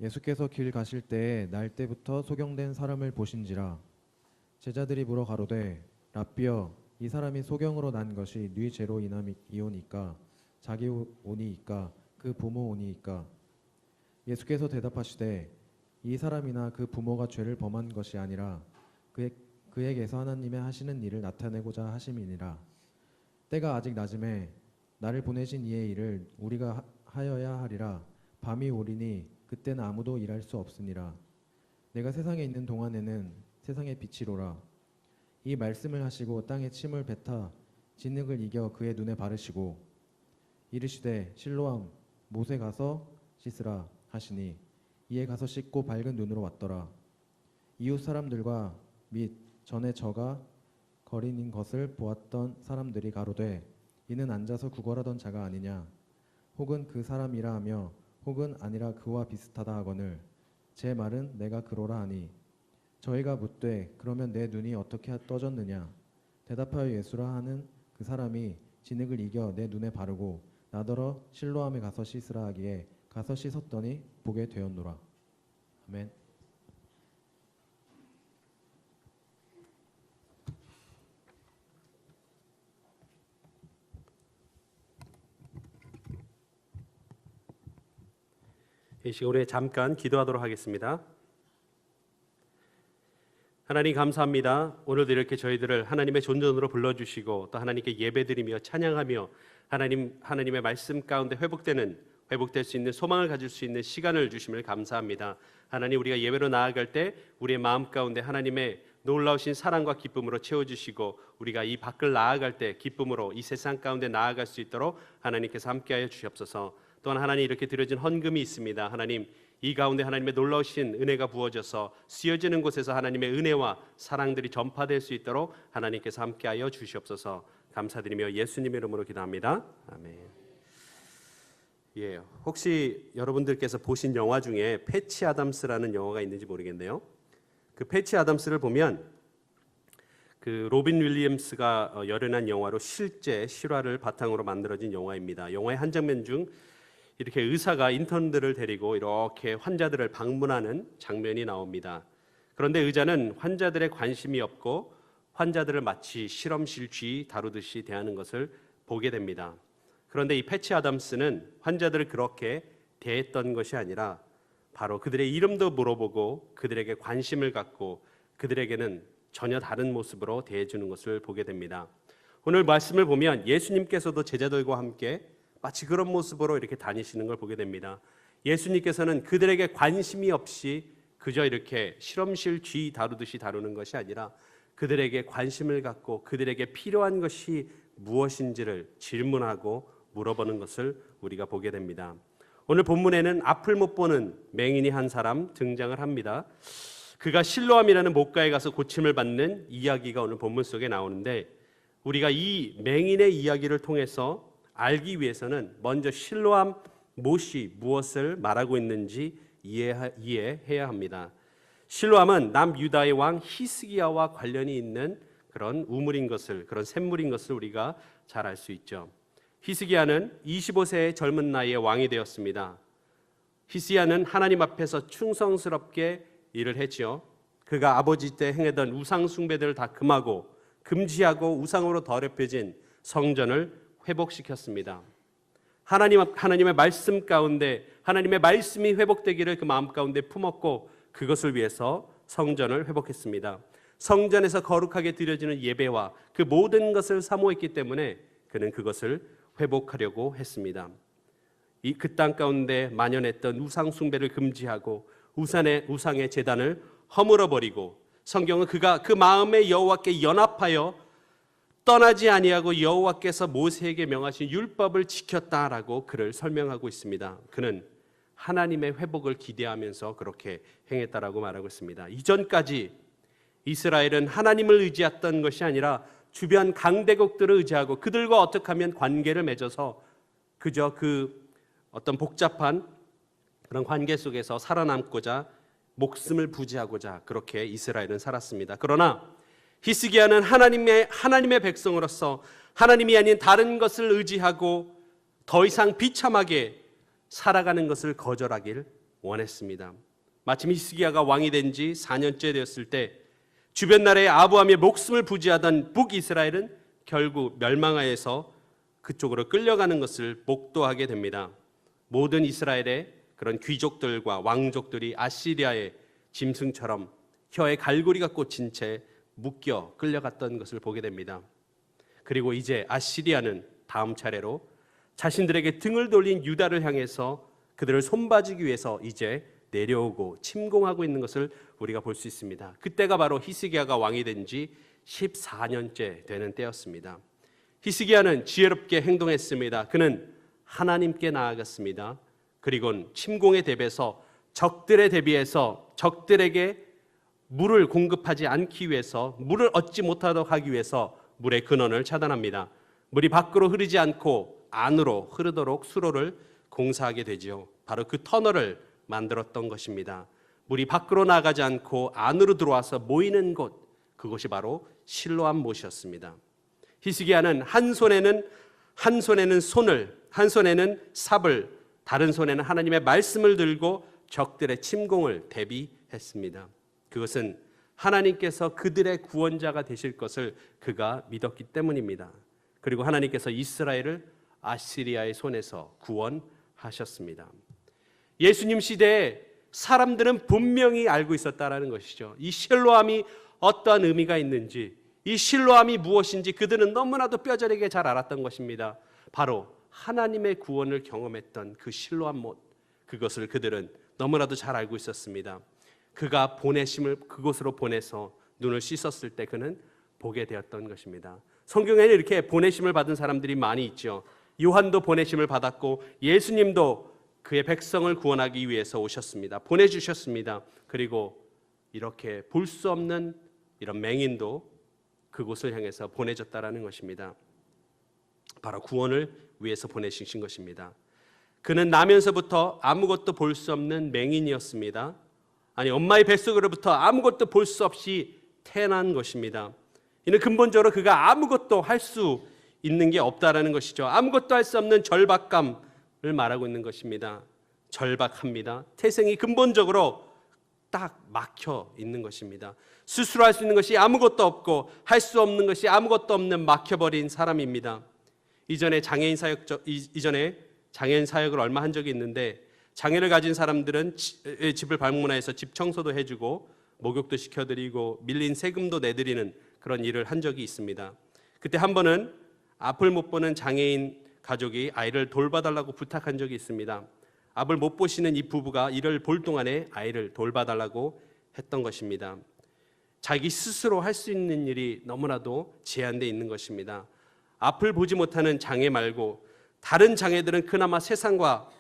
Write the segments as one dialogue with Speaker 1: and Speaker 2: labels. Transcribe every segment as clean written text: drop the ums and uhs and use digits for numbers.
Speaker 1: 예수께서 길 가실 때에 날 때부터 소경된 사람을 보신지라. 제자들이 물어 가로되 랍비여, 이 사람이 소경으로 난 것이 네 죄로 인함이오니까 자기 오니이까 그 부모 오니이까. 예수께서 대답하시되 이 사람이나 그 부모가 죄를 범한 것이 아니라 그에게서 하나님의 하시는 일을 나타내고자 하심이니라. 때가 아직 낮음에 나를 보내신 이의 일을 우리가 하여야 하리라. 밤이 오리니 그때는 아무도 일할 수 없으니라. 내가 세상에 있는 동안에는 세상의 빛이로라. 이 말씀을 하시고 땅에 침을 뱉어 진흙을 이겨 그의 눈에 바르시고 이르시되 실로암 못에 가서 씻으라 하시니 이에 가서 씻고 밝은 눈으로 왔더라. 이웃 사람들과 및 전에 저가 거린인 것을 보았던 사람들이 가로되 이는 앉아서 구걸하던 자가 아니냐, 혹은 그 사람이라 하며 혹은 아니라 그와 비슷하다 하거늘 제 말은 내가 그로라 하니, 저희가 묻되 그러면 내 눈이 어떻게 떠졌느냐. 대답하여 예수라 하는 그 사람이 진흙을 이겨 내 눈에 바르고 나더러 실로암에 가서 씻으라 하기에 가서 씻었더니 보게 되었노라. 아멘.
Speaker 2: 이 시간에 잠깐 기도하도록 하겠습니다. 하나님 감사합니다. 오늘도 이렇게 저희들을 하나님의 존전으로 불러주시고 또 하나님께 예배드리며 찬양하며 하나님의 말씀 가운데 회복될 수 있는 소망을 가질 수 있는 시간을 주심을 감사합니다. 하나님, 우리가 예배로 나아갈 때 우리의 마음 가운데 하나님의 놀라우신 사랑과 기쁨으로 채워주시고 우리가 이 밖을 나아갈 때 기쁨으로 이 세상 가운데 나아갈 수 있도록 하나님께서 함께하여 주시옵소서. 또한 하나님, 이렇게 드려진 헌금이 있습니다. 하나님, 이 가운데 하나님의 놀라우신 은혜가 부어져서 쓰여지는 곳에서 하나님의 은혜와 사랑들이 전파될 수 있도록 하나님께서 함께하여 주시옵소서. 감사드리며 예수님의 이름으로 기도합니다. 아멘. 예, 혹시 여러분들께서 보신 영화 중에 패치 아담스라는 영화가 있는지 모르겠네요. 그 패치 아담스를 보면 그 로빈 윌리엄스가 열연한 영화로 실제 실화를 바탕으로 만들어진 영화입니다. 영화의 한 장면 중 이렇게 의사가 인턴들을 데리고 이렇게 환자들을 방문하는 장면이 나옵니다. 그런데 의자는 환자들의 관심이 없고 환자들을 마치 실험실 쥐 다루듯이 대하는 것을 보게 됩니다. 그런데 이 패치 아담스는 환자들을 그렇게 대했던 것이 아니라 바로 그들의 이름도 물어보고 그들에게 관심을 갖고 그들에게는 전혀 다른 모습으로 대해주는 것을 보게 됩니다. 오늘 말씀을 보면 예수님께서도 제자들과 함께 마치 그런 모습으로 이렇게 다니시는 걸 보게 됩니다. 예수님께서는 그들에게 관심이 없이 그저 이렇게 실험실 쥐 다루듯이 다루는 것이 아니라 그들에게 관심을 갖고 그들에게 필요한 것이 무엇인지를 질문하고 물어보는 것을 우리가 보게 됩니다. 오늘 본문에는 앞을 못 보는 맹인이 한 사람 등장을 합니다. 그가 실로암이라는 목가에 가서 고침을 받는 이야기가 오늘 본문 속에 나오는데, 우리가 이 맹인의 이야기를 통해서 알기 위해서는 먼저 실로암 못이 무엇을 말하고 있는지 이해해야 합니다. 실로암은 남유다의 왕 히스기야와 관련이 있는 그런 우물인 것을, 그런 샘물인 것을 우리가 잘 알 수 있죠. 히스기야는 25세의 젊은 나이에 왕이 되었습니다. 히스기야는 하나님 앞에서 충성스럽게 일을 했죠. 그가 아버지 때 행하던 우상 숭배들을 다 금지하고 우상으로 더럽혀진 성전을 회복시켰습니다. 하나님의 말씀 가운데 하나님의 말씀이 회복되기를 그 마음 가운데 품었고 그것을 위해서 성전을 회복했습니다. 성전에서 거룩하게 드려지는 예배와 그 모든 것을 사모했기 때문에 그는 그것을 회복하려고 했습니다. 그 땅 가운데 만연했던 우상 숭배를 금지하고 우상의 제단을 허물어버리고, 성경은 그가 그 마음에 여호와께 연합하여 떠나지 아니하고 여호와께서 모세에게 명하신 율법을 지켰다라고 그를 설명하고 있습니다. 그는 하나님의 회복을 기대하면서 그렇게 행했다라고 말하고 있습니다. 이전까지 이스라엘은 하나님을 의지했던 것이 아니라 주변 강대국들을 의지하고 그들과 어떻게 하면 관계를 맺어서 그저 그 어떤 복잡한 그런 관계 속에서 살아남고자 목숨을 부지하고자 그렇게 이스라엘은 살았습니다. 그러나 히스기야는 하나님의 백성으로서 하나님이 아닌 다른 것을 의지하고 더 이상 비참하게 살아가는 것을 거절하길 원했습니다. 마침 히스기야가 왕이 된 지 4년째 되었을 때 주변 나라의 아부함에 목숨을 부지하던 북이스라엘은 결국 멸망하여서 그쪽으로 끌려가는 것을 목도하게 됩니다. 모든 이스라엘의 그런 귀족들과 왕족들이 아시리아의 짐승처럼 혀에 갈고리가 꽂힌 채 묶여 끌려갔던 것을 보게 됩니다. 그리고 이제 아시리아는 다음 차례로 자신들에게 등을 돌린 유다를 향해서 그들을 손봐주기 위해서 이제 내려오고 침공하고 있는 것을 우리가 볼 수 있습니다. 그때가 바로 히스기야가 왕이 된 지 14년째 되는 때였습니다. 히스기야는 지혜롭게 행동했습니다. 그는 하나님께 나아갔습니다. 그리고 침공에 대비해서 적들에 대비해서 적들에게 물을 공급하지 않기 위해서, 물을 얻지 못하도록 하기 위해서 물의 근원을 차단합니다. 물이 밖으로 흐르지 않고 안으로 흐르도록 수로를 공사하게 되지요. 바로 그 터널을 만들었던 것입니다. 물이 밖으로 나가지 않고 안으로 들어와서 모이는 곳, 그곳이 바로 실로암 못이었습니다. 히스기야는 한 손에는 손을, 한 손에는 삽을, 다른 손에는 하나님의 말씀을 들고 적들의 침공을 대비했습니다. 그것은 하나님께서 그들의 구원자가 되실 것을 그가 믿었기 때문입니다. 그리고 하나님께서 이스라엘을 아시리아의 손에서 구원하셨습니다. 예수님 시대에 사람들은 분명히 알고 있었다라는 것이죠. 이 실로암이 어떠한 의미가 있는지, 이 실로암이 무엇인지 그들은 너무나도 뼈저리게 잘 알았던 것입니다. 바로 하나님의 구원을 경험했던 그 실로암 못, 그것을 그들은 너무나도 잘 알고 있었습니다. 그가 보내심을 그곳으로 보내서 눈을 씻었을 때 그는 보게 되었던 것입니다. 성경에는 이렇게 보내심을 받은 사람들이 많이 있죠. 요한도 보내심을 받았고 예수님도 그의 백성을 구원하기 위해서 오셨습니다. 보내주셨습니다. 그리고 이렇게 볼 수 없는 이런 맹인도 그곳을 향해서 보내졌다라는 것입니다. 바로 구원을 위해서 보내신 것입니다. 그는 나면서부터 아무것도 볼 수 없는 맹인이었습니다. 아니, 엄마의 뱃속으로부터 아무것도 볼 수 없이 태어난 것입니다. 이는 근본적으로 그가 아무것도 할 수 있는 게 없다라는 것이죠. 아무것도 할 수 없는 절박감을 말하고 있는 것입니다. 절박합니다. 태생이 근본적으로 딱 막혀 있는 것입니다. 스스로 할 수 있는 것이 아무것도 없고 할 수 없는 것이 아무것도 없는 막혀버린 사람입니다. 이전에 장애인 사역을 얼마 한 적이 있는데, 장애를 가진 사람들은 집을 방문해서 집 청소도 해주고 목욕도 시켜드리고 밀린 세금도 내드리는 그런 일을 한 적이 있습니다. 그때 한 번은 앞을 못 보는 장애인 가족이 아이를 돌봐달라고 부탁한 적이 있습니다. 앞을 못 보시는 이 부부가 이를 볼 동안에 아이를 돌봐달라고 했던 것입니다. 자기 스스로 할 수 있는 일이 너무나도 제한되어 있는 것입니다. 앞을 보지 못하는 장애 말고 다른 장애들은 그나마 세상과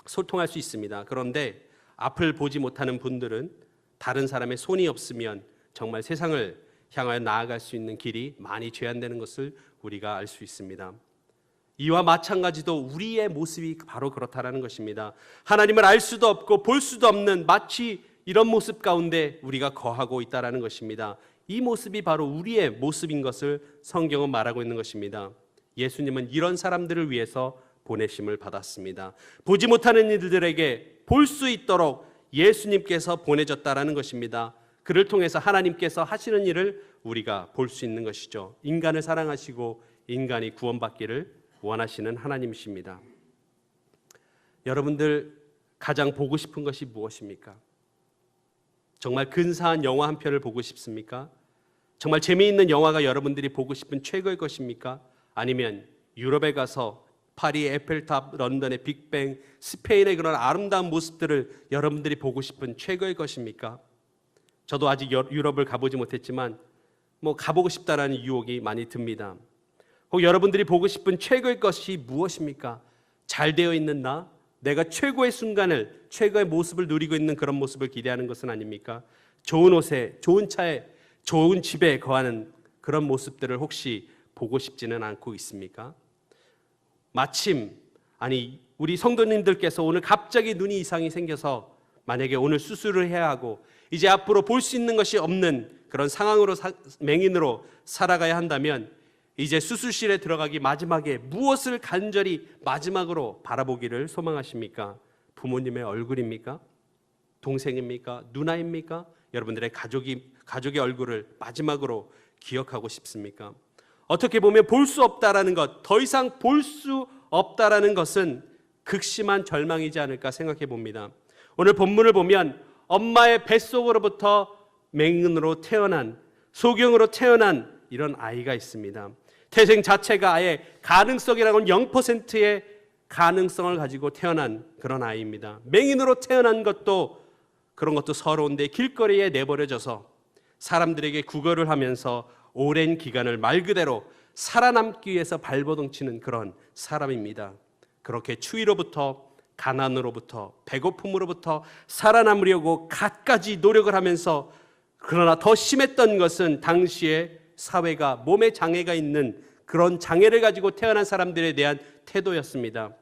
Speaker 2: 소통할 수 있습니다. 그런데 앞을 보지 못하는 분들은 다른 사람의 손이 없으면 정말 세상을 향하여 나아갈 수 있는 길이 많이 제한되는 것을 우리가 알 수 있습니다. 이와 마찬가지도 우리의 모습이 바로 그렇다라는 것입니다. 하나님을 알 수도 없고 볼 수도 없는 마치 이런 모습 가운데 우리가 거하고 있다라는 것입니다. 이 모습이 바로 우리의 모습인 것을 성경은 말하고 있는 것입니다. 예수님은 이런 사람들을 위해서 보내심을 받았습니다. 보지 못하는 이들에게 볼 수 있도록 예수님께서 보내졌다라는 것입니다. 그를 통해서 하나님께서 하시는 일을 우리가 볼 수 있는 것이죠. 인간을 사랑하시고 인간이 구원받기를 원하시는 하나님이십니다. 여러분들 가장 보고 싶은 것이 무엇입니까? 정말 근사한 영화 한 편을 보고 싶습니까? 정말 재미있는 영화가 여러분들이 보고 싶은 최고의 것입니까? 아니면 유럽에 가서 파리의 에펠탑, 런던의 빅뱅, 스페인의 그런 아름다운 모습들을 여러분들이 보고 싶은 최고의 것입니까? 저도 아직 유럽을 가보지 못했지만 가보고 싶다라는 유혹이 많이 듭니다. 혹 여러분들이 보고 싶은 최고의 것이 무엇입니까? 잘 되어 있는 나, 내가 최고의 순간을, 최고의 모습을 누리고 있는 그런 모습을 기대하는 것은 아닙니까? 좋은 옷에, 좋은 차에, 좋은 집에 거하는 그런 모습들을 혹시 보고 싶지는 않고 있습니까? 마침 우리 성도님들께서 오늘 갑자기 눈이 이상이 생겨서 만약에 오늘 수술을 해야 하고 이제 앞으로 볼 수 있는 것이 없는 그런 상황으로 맹인으로 살아가야 한다면 이제 수술실에 들어가기 마지막에 무엇을 간절히 마지막으로 바라보기를 소망하십니까? 부모님의 얼굴입니까? 동생입니까? 누나입니까? 여러분들의 가족의 얼굴을 마지막으로 기억하고 싶습니까? 어떻게 보면 볼 수 없다라는 것, 더 이상 볼 수 없다라는 것은 극심한 절망이지 않을까 생각해 봅니다. 오늘 본문을 보면 엄마의 뱃속으로부터 맹인으로 태어난, 소경으로 태어난 이런 아이가 있습니다. 태생 자체가 아예 가능성이라고는 0%의 가능성을 가지고 태어난 그런 아이입니다. 맹인으로 태어난 것도 그런 것도 서러운데 길거리에 내버려져서 사람들에게 구걸을 하면서 오랜 기간을 말 그대로 살아남기 위해서 발버둥치는 그런 사람입니다. 그렇게 추위로부터 가난으로부터 배고픔으로부터 살아남으려고 갖가지 노력을 하면서, 그러나 더 심했던 것은 당시에 사회가 몸에 장애가 있는 그런 장애를 가지고 태어난 사람들에 대한 태도였습니다.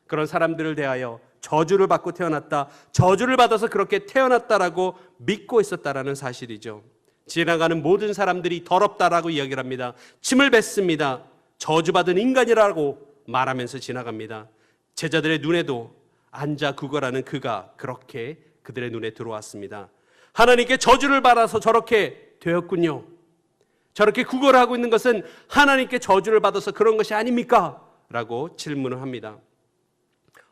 Speaker 2: 그런 사람들을 대하여 저주를 받고 태어났다, 저주를 받아서 그렇게 태어났다라고 믿고 있었다라는 사실이죠. 지나가는 모든 사람들이 더럽다라고 이야기를 합니다. 침을 뱉습니다. 저주받은 인간이라고 말하면서 지나갑니다. 제자들의 눈에도 앉아 구걸하는 그가 그렇게 그들의 눈에 들어왔습니다. 하나님께 저주를 받아서 저렇게 되었군요. 저렇게 구걸하고 있는 것은 하나님께 저주를 받아서 그런 것이 아닙니까? 라고 질문을 합니다.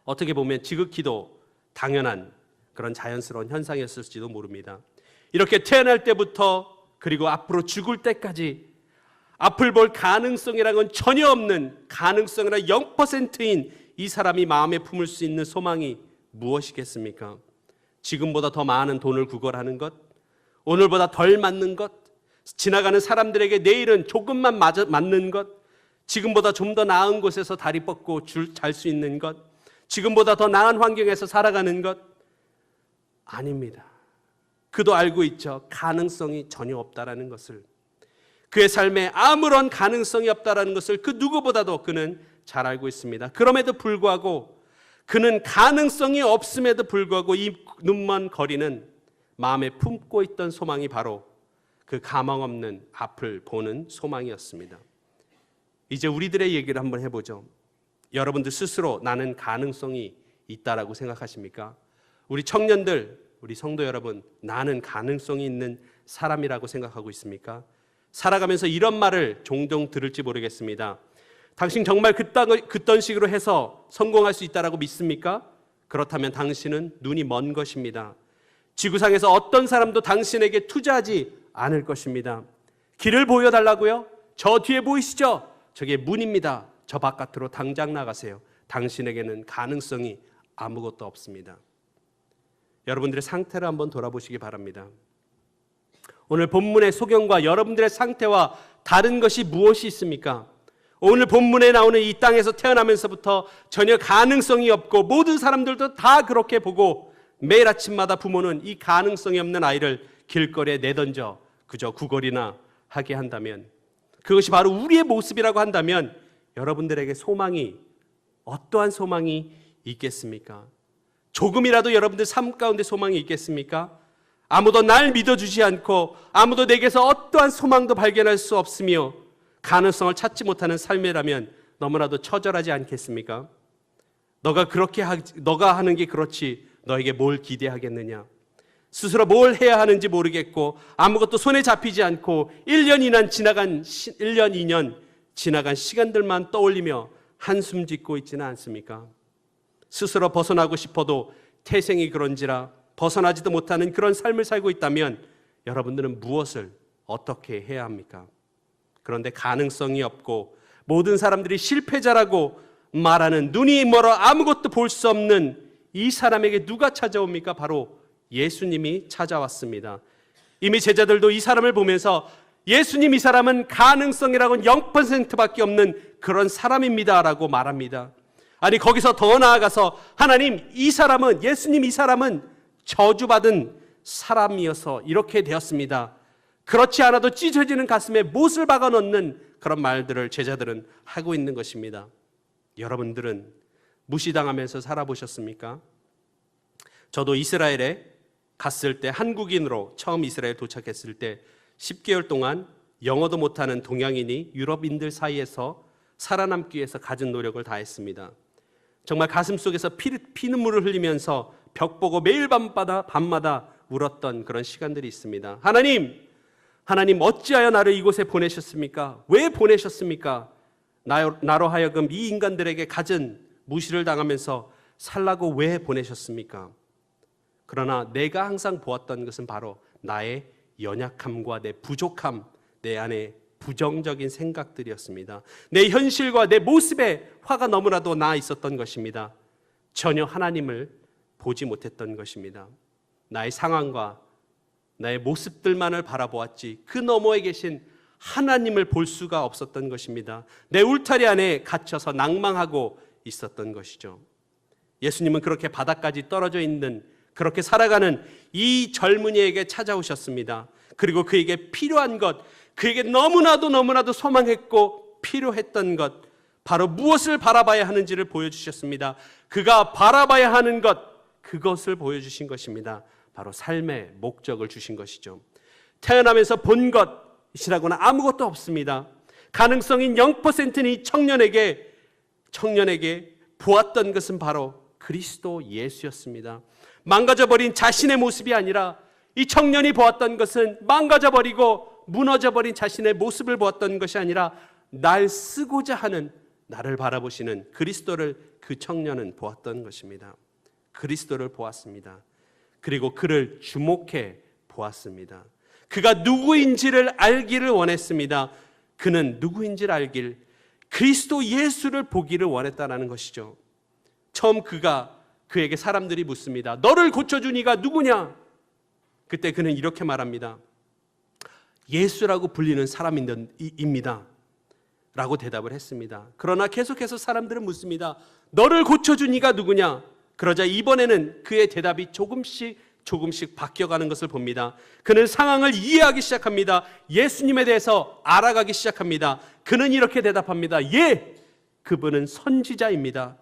Speaker 2: 어떻게 보면 지극히도 당연한 그런 자연스러운 현상이었을지도 모릅니다. 이렇게 태어날 때부터 그리고 앞으로 죽을 때까지 앞을 볼 가능성이라는 건 전혀 없는, 가능성이나 0%인 이 사람이 마음에 품을 수 있는 소망이 무엇이겠습니까? 지금보다 더 많은 돈을 구걸하는 것, 오늘보다 덜 맞는 것, 지나가는 사람들에게 내일은 조금만 맞는 것, 지금보다 좀 더 나은 곳에서 다리 뻗고 잘 수 있는 것, 지금보다 더 나은 환경에서 살아가는 것 아닙니다. 그도 알고 있죠. 가능성이 전혀 없다라는 것을. 그의 삶에 아무런 가능성이 없다라는 것을 그 누구보다도 그는 잘 알고 있습니다. 그럼에도 불구하고 그는 가능성이 없음에도 불구하고 이 눈먼 거리는 마음에 품고 있던 소망이 바로 그 가망 없는 앞을 보는 소망이었습니다. 이제 우리들의 얘기를 한번 해보죠. 여러분들 스스로 나는 가능성이 있다라고 생각하십니까? 우리 청년들, 우리 성도 여러분, 나는 가능성이 있는 사람이라고 생각하고 있습니까? 살아가면서 이런 말을 종종 들을지 모르겠습니다. 당신 정말 그딴 식으로 해서 성공할 수 있다라고 믿습니까? 그렇다면 당신은 눈이 먼 것입니다. 지구상에서 어떤 사람도 당신에게 투자하지 않을 것입니다. 길을 보여달라고요? 저 뒤에 보이시죠? 저게 문입니다. 저 바깥으로 당장 나가세요. 당신에게는 가능성이 아무것도 없습니다. 여러분들의 상태를 한번 돌아보시기 바랍니다. 오늘 본문의 소경과 여러분들의 상태와 다른 것이 무엇이 있습니까? 오늘 본문에 나오는 이 땅에서 태어나면서부터 전혀 가능성이 없고 모든 사람들도 다 그렇게 보고 매일 아침마다 부모는 이 가능성이 없는 아이를 길거리에 내던져 그저 구걸이나 하게 한다면, 그것이 바로 우리의 모습이라고 한다면 여러분들에게 소망이, 어떠한 소망이 있겠습니까? 조금이라도 여러분들 삶 가운데 소망이 있겠습니까? 아무도 날 믿어주지 않고 아무도 내게서 어떠한 소망도 발견할 수 없으며 가능성을 찾지 못하는 삶이라면 너무나도 처절하지 않겠습니까? 너가 하는 게 그렇지 너에게 뭘 기대하겠느냐? 스스로 뭘 해야 하는지 모르겠고 아무것도 손에 잡히지 않고 1년, 2년 지나간 시간들만 떠올리며 한숨 짓고 있지는 않습니까? 스스로 벗어나고 싶어도 태생이 그런지라 벗어나지도 못하는 그런 삶을 살고 있다면 여러분들은 무엇을 어떻게 해야 합니까? 그런데 가능성이 없고 모든 사람들이 실패자라고 말하는, 눈이 멀어 아무것도 볼 수 없는 이 사람에게 누가 찾아옵니까? 바로 예수님이 찾아왔습니다. 이미 제자들도 이 사람을 보면서 예수님, 이 사람은 가능성이라고는 0%밖에 없는 그런 사람입니다 라고 말합니다. 아니, 거기서 더 나아가서 하나님, 이 사람은, 예수님, 이 사람은 저주받은 사람이어서 이렇게 되었습니다. 그렇지 않아도 찢어지는 가슴에 못을 박아 넣는 그런 말들을 제자들은 하고 있는 것입니다. 여러분들은 무시당하면서 살아보셨습니까? 저도 이스라엘에 갔을 때, 한국인으로 처음 이스라엘 도착했을 때 10개월 동안 영어도 못하는 동양인이 유럽인들 사이에서 살아남기 위해서 갖은 노력을 다했습니다. 정말 가슴속에서 피눈물을 흘리면서 벽 보고 매일 밤마다 울었던 그런 시간들이 있습니다. 하나님 어찌하여 나를 이곳에 보내셨습니까? 왜 보내셨습니까? 나로 하여금 이 인간들에게 갖은 무시를 당하면서 살라고 왜 보내셨습니까? 그러나 내가 항상 보았던 것은 바로 나의 연약함과 내 부족함, 내 안에 부정적인 생각들이었습니다. 내 현실과 내 모습에 화가 너무나도 나 있었던 것입니다. 전혀 하나님을 보지 못했던 것입니다. 나의 상황과 나의 모습들만을 바라보았지 그 너머에 계신 하나님을 볼 수가 없었던 것입니다. 내 울타리 안에 갇혀서 낭망하고 있었던 것이죠. 예수님은 그렇게 바닥까지 떨어져 있는, 그렇게 살아가는 이 젊은이에게 찾아오셨습니다. 그리고 그에게 필요한 것, 그에게 너무나도 소망했고 필요했던 것, 바로 무엇을 바라봐야 하는지를 보여주셨습니다. 그가 바라봐야 하는 것, 그것을 보여주신 것입니다. 바로 삶의 목적을 주신 것이죠. 태어나면서 본 것이라고는 아무것도 없습니다. 가능성인 0%인 이 청년에게 보았던 것은 바로 그리스도 예수였습니다. 망가져버린 자신의 모습이 아니라 이 청년이 보았던 것은 망가져버리고 무너져버린 자신의 모습을 보았던 것이 아니라 날 쓰고자 하는, 나를 바라보시는 그리스도를 그 청년은 보았던 것입니다. 그리스도를 보았습니다. 그리고 그를 주목해 보았습니다. 그가 누구인지를 알기를 원했습니다. 그는 누구인지를 알길, 그리스도 예수를 보기를 원했다는 것이죠. 처음 그에게 사람들이 묻습니다. 너를 고쳐준 이가 누구냐? 그때 그는 이렇게 말합니다. 예수라고 불리는 사람입니다 라고 대답을 했습니다. 그러나 계속해서 사람들은 묻습니다. 너를 고쳐준 이가 누구냐? 그러자 이번에는 그의 대답이 조금씩 바뀌어가는 것을 봅니다. 그는 상황을 이해하기 시작합니다. 예수님에 대해서 알아가기 시작합니다. 그는 이렇게 대답합니다. 예, 그분은 선지자입니다.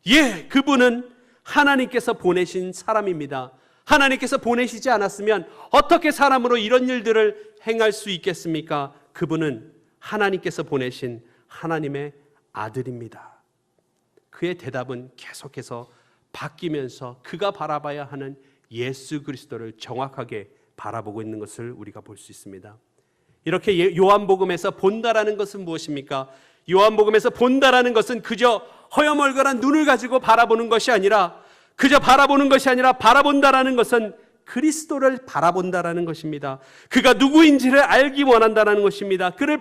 Speaker 2: 예, 그분은 하나님께서 보내신 사람입니다. 하나님께서 보내시지 않았으면 어떻게 사람으로 이런 일들을 행할 수 있겠습니까? 그분은 하나님께서 보내신 하나님의 아들입니다. 그의 대답은 계속해서 바뀌면서 그가 바라봐야 하는 예수 그리스도를 정확하게 바라보고 있는 것을 우리가 볼 수 있습니다. 이렇게 요한복음에서 본다라는 것은 무엇입니까? 요한복음에서 본다라는 것은 그저 허여멀건한 눈을 가지고 바라보는 것이 아니라, 바라본다라는 것은 그리스도를 바라본다라는 것입니다. 그가 누구인지를 알기 원한다는 것입니다. 그를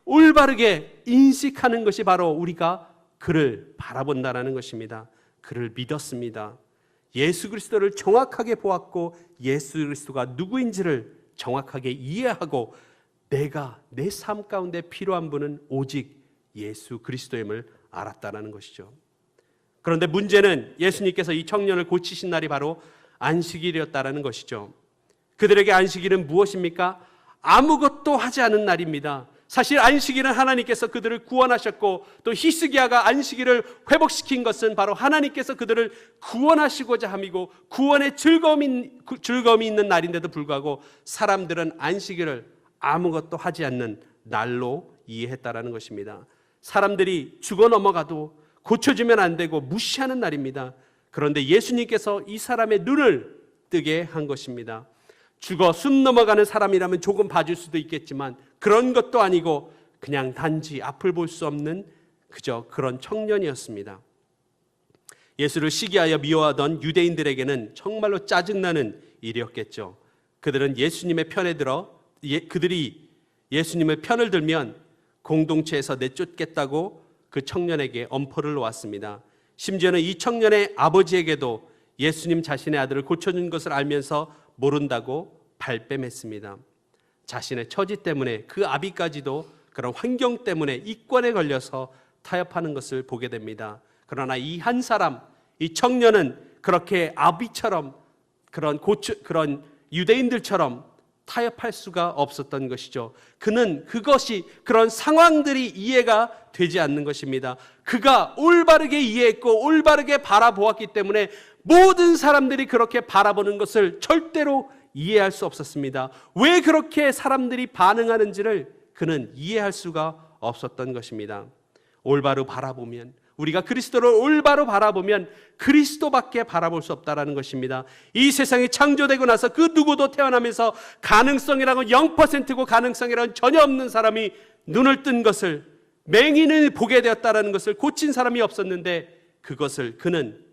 Speaker 2: 올바르게 인식하는 것이 바로 우리가 그를 바라본다라는 것입니다. 그를 믿었습니다. 예수 그리스도를 정확하게 보았고 예수 그리스도가 누구인지를 정확하게 이해하고 내가 내 삶 가운데 필요한 분은 오직 예수 그리스도임을 알았다는 것이죠. 그런데 문제는 예수님께서 이 청년을 고치신 날이 바로 안식일이었다는 것이죠. 그들에게 안식일은 무엇입니까? 아무것도 하지 않은 날입니다. 사실 안식일은 하나님께서 그들을 구원하셨고, 또 히스기야가 안식일을 회복시킨 것은 바로 하나님께서 그들을 구원하시고자 함이고, 구원의 즐거움이 있는 날인데도 불구하고 사람들은 안식일을 아무것도 하지 않는 날로 이해했다라는 것입니다. 사람들이 죽어 넘어가도 고쳐주면 안 되고 무시하는 날입니다. 그런데 예수님께서 이 사람의 눈을 뜨게 한 것입니다. 죽어 숨 넘어가는 사람이라면 조금 봐줄 수도 있겠지만 그런 것도 아니고 그냥 단지 앞을 볼 수 없는 그저 그런 청년이었습니다. 예수를 시기하여 미워하던 유대인들에게는 정말로 짜증나는 일이었겠죠. 그들은 예수님의 편에 들어 그들이 예수님의 편을 들면 공동체에서 내쫓겠다고 그 청년에게 엄포를 놓았습니다. 심지어는 이 청년의 아버지에게도 예수님 자신의 아들을 고쳐준 것을 알면서 모른다고 발뺌했습니다. 자신의 처지 때문에 그 아비까지도 그런 환경 때문에 이권에 걸려서 타협하는 것을 보게 됩니다. 그러나 이 한 사람, 이 청년은 그렇게 아비처럼 그런 유대인들처럼 타협할 수가 없었던 것이죠. 그는 그런 상황들이 이해가 되지 않는 것입니다. 그가 올바르게 이해했고 올바르게 바라보았기 때문에 모든 사람들이 그렇게 바라보는 것을 절대로 이해할 수 없었습니다. 왜 그렇게 사람들이 반응하는지를 그는 이해할 수가 없었던 것입니다. 올바로 바라보면, 우리가 그리스도를 올바로 바라보면 그리스도밖에 바라볼 수 없다라는 것입니다. 이 세상이 창조되고 나서 그 누구도 태어나면서 가능성이라고 0%고 가능성이라고 전혀 없는 사람이 눈을 뜬 것을, 맹인을 보게 되었다라는 것을 고친 사람이 없었는데, 그것을 그는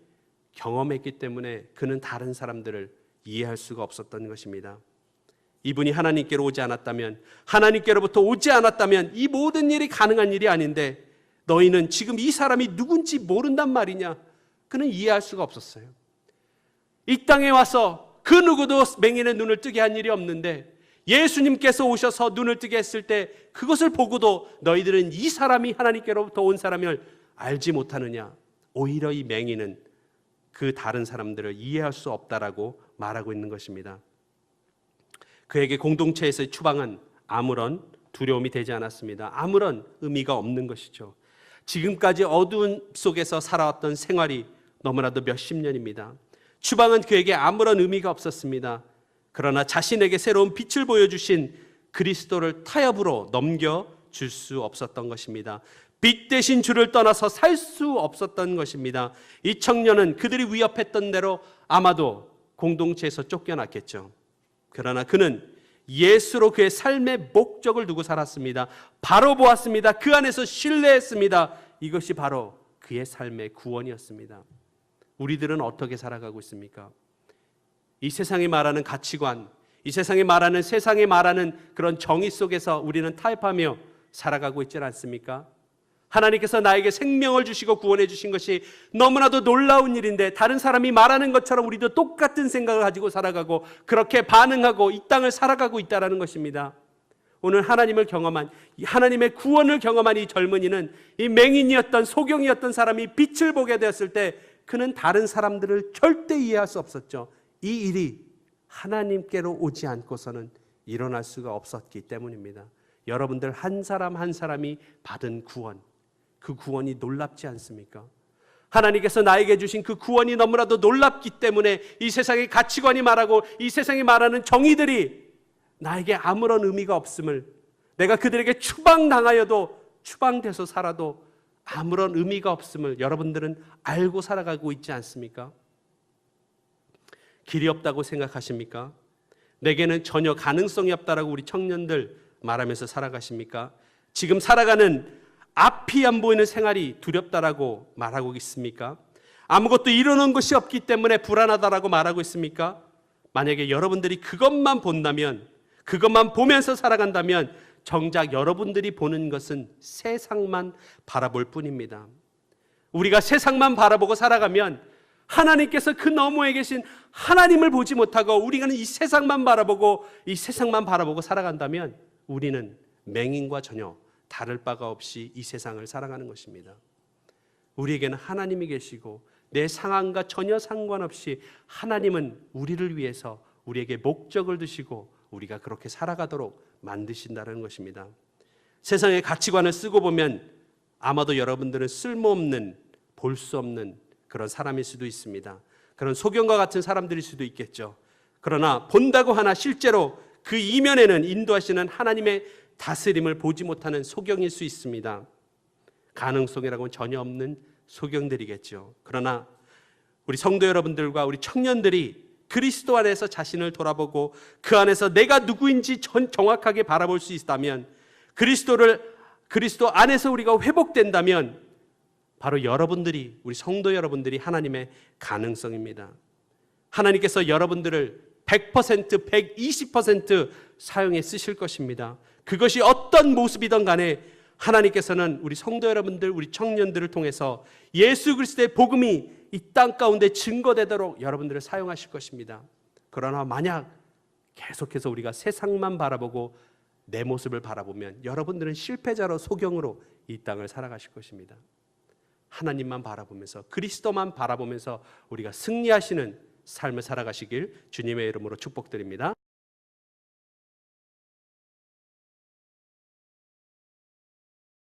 Speaker 2: 경험했기 때문에 그는 다른 사람들을 이해할 수가 없었던 것입니다. 이분이 하나님께로 오지 않았다면, 하나님께로부터 오지 않았다면 이 모든 일이 가능한 일이 아닌데, 너희는 지금 이 사람이 누군지 모른단 말이냐? 그는 이해할 수가 없었어요. 이 땅에 와서 그 누구도 맹인의 눈을 뜨게 한 일이 없는데, 예수님께서 오셔서 눈을 뜨게 했을 때 그것을 보고도 너희들은 이 사람이 하나님께로부터 온 사람을 알지 못하느냐? 오히려 이 맹인은 그 다른 사람들을 이해할 수 없다라고 말하고 있는 것입니다. 그에게 공동체에서의 추방은 아무런 두려움이 되지 않았습니다. 아무런 의미가 없는 것이죠. 지금까지 어두운 속에서 살아왔던 생활이 너무나도 몇십 년입니다. 추방은 그에게 아무런 의미가 없었습니다. 그러나 자신에게 새로운 빛을 보여주신 그리스도를 타협으로 넘겨줄 수 없었던 것입니다. 빛 대신 주를 떠나서 살 수 없었던 것입니다. 이 청년은 그들이 위협했던 대로 아마도 공동체에서 쫓겨났겠죠. 그러나 그는 예수로 그의 삶의 목적을 두고 살았습니다. 바로 보았습니다. 그 안에서 신뢰했습니다. 이것이 바로 그의 삶의 구원이었습니다. 우리들은 어떻게 살아가고 있습니까? 이 세상이 말하는 가치관, 이 세상이 말하는, 세상이 말하는 그런 정의 속에서 우리는 타협하며 살아가고 있지 않습니까? 하나님께서 나에게 생명을 주시고 구원해 주신 것이 너무나도 놀라운 일인데, 다른 사람이 말하는 것처럼 우리도 똑같은 생각을 가지고 살아가고 그렇게 반응하고 이 땅을 살아가고 있다는 것입니다. 오늘 하나님을 경험한, 하나님의 구원을 경험한 이 젊은이는, 이 맹인이었던, 소경이었던 사람이 빛을 보게 되었을 때 그는 다른 사람들을 절대 이해할 수 없었죠. 이 일이 하나님께로 오지 않고서는 일어날 수가 없었기 때문입니다. 여러분들 한 사람 한 사람이 받은 구원, 그 구원이 놀랍지 않습니까? 하나님께서 나에게 주신 그 구원이 너무나도 놀랍기 때문에 이 세상의 가치관이 말하고 이 세상이 말하는 정의들이 나에게 아무런 의미가 없음을, 내가 그들에게 추방당하여도, 추방돼서 살아도 아무런 의미가 없음을 여러분들은 알고 살아가고 있지 않습니까? 길이 없다고 생각하십니까? 내게는 전혀 가능성이 없다라고 우리 청년들 말하면서 살아가십니까? 지금 살아가는 앞이 안 보이는 생활이 두렵다라고 말하고 있습니까? 아무것도 이루는 것이 없기 때문에 불안하다라고 말하고 있습니까? 만약에 여러분들이 그것만 본다면, 그것만 보면서 살아간다면 정작 여러분들이 보는 것은 세상만 바라볼 뿐입니다. 우리가 세상만 바라보고 살아가면 하나님께서 그 너머에 계신 하나님을 보지 못하고 우리가 이 세상만 바라보고 살아간다면 우리는 맹인과 전혀 다를 바가 없이 이 세상을 살아가는 것입니다. 우리에게는 하나님이 계시고 내 상황과 전혀 상관없이 하나님은 우리를 위해서 우리에게 목적을 두시고 우리가 그렇게 살아가도록 만드신다는 것입니다. 세상의 가치관을 쓰고 보면 아마도 여러분들은 쓸모없는, 볼 수 없는 그런 사람일 수도 있습니다. 그런 소경과 같은 사람들일 수도 있겠죠. 그러나 본다고 하나 실제로 그 이면에는 인도하시는 하나님의 다스림을 보지 못하는 소경일 수 있습니다. 가능성이라고는 전혀 없는 소경들이겠죠. 그러나 우리 성도 여러분들과 우리 청년들이 그리스도 안에서 자신을 돌아보고 그 안에서 내가 누구인지 정확하게 바라볼 수 있다면, 그리스도 안에서 우리가 회복된다면 바로 여러분들이, 우리 성도 여러분들이 하나님의 가능성입니다. 하나님께서 여러분들을 100%, 120% 사용해 쓰실 것입니다. 그것이 어떤 모습이든 간에 하나님께서는 우리 성도 여러분들, 우리 청년들을 통해서 예수 그리스도의 복음이 이 땅 가운데 증거되도록 여러분들을 사용하실 것입니다. 그러나 만약 계속해서 우리가 세상만 바라보고 내 모습을 바라보면 여러분들은 실패자로, 소경으로 이 땅을 살아가실 것입니다. 하나님만 바라보면서, 그리스도만 바라보면서 우리가 승리하시는 삶을 살아가시길 주님의 이름으로 축복드립니다.